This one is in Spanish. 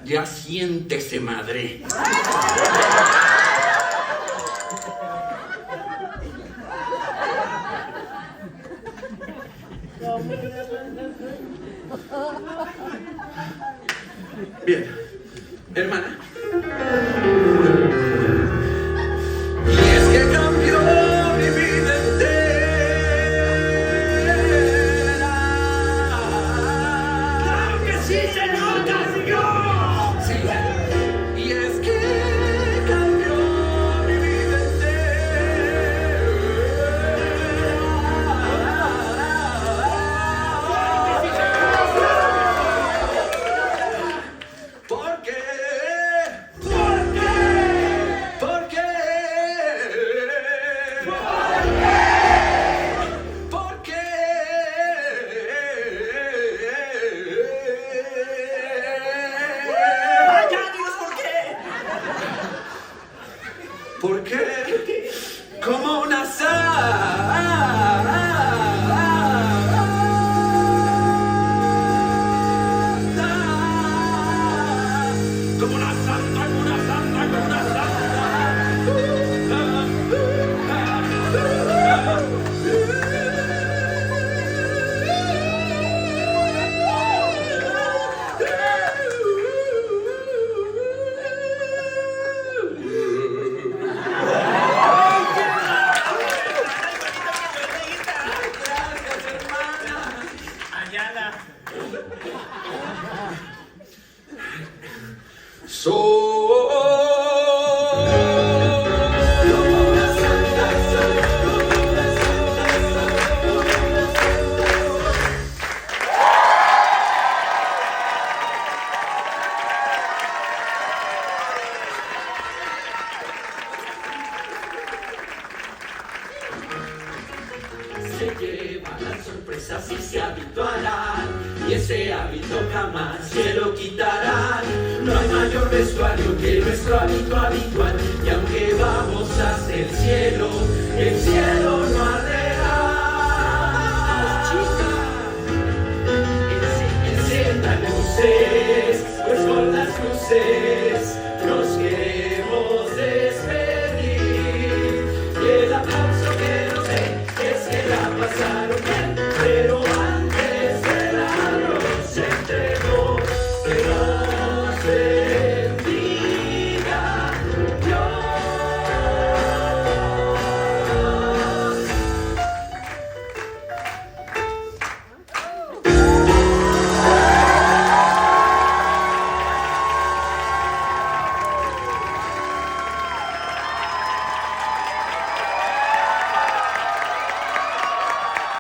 Ya siéntese, madre. Bien, hermana. Y es que cambió mi vida entera. ¡Claro que sí, señor Castillo! Sí, y es que cambió mi vida entera. ¿Por qué? ¿Por qué? ¿Por qué? ¿Por qué? ¡Vaya, dinos por qué! ¿Por qué? Como una santa. Como una santa, como una santa, como una Gracias, hermana. Ayala. Se lleva las sorpresas y se habituarán, y ese hábito jamás se lo quitarán. No hay mayor vestuario que nuestro hábito habitual, y aunque vamos hasta el cielo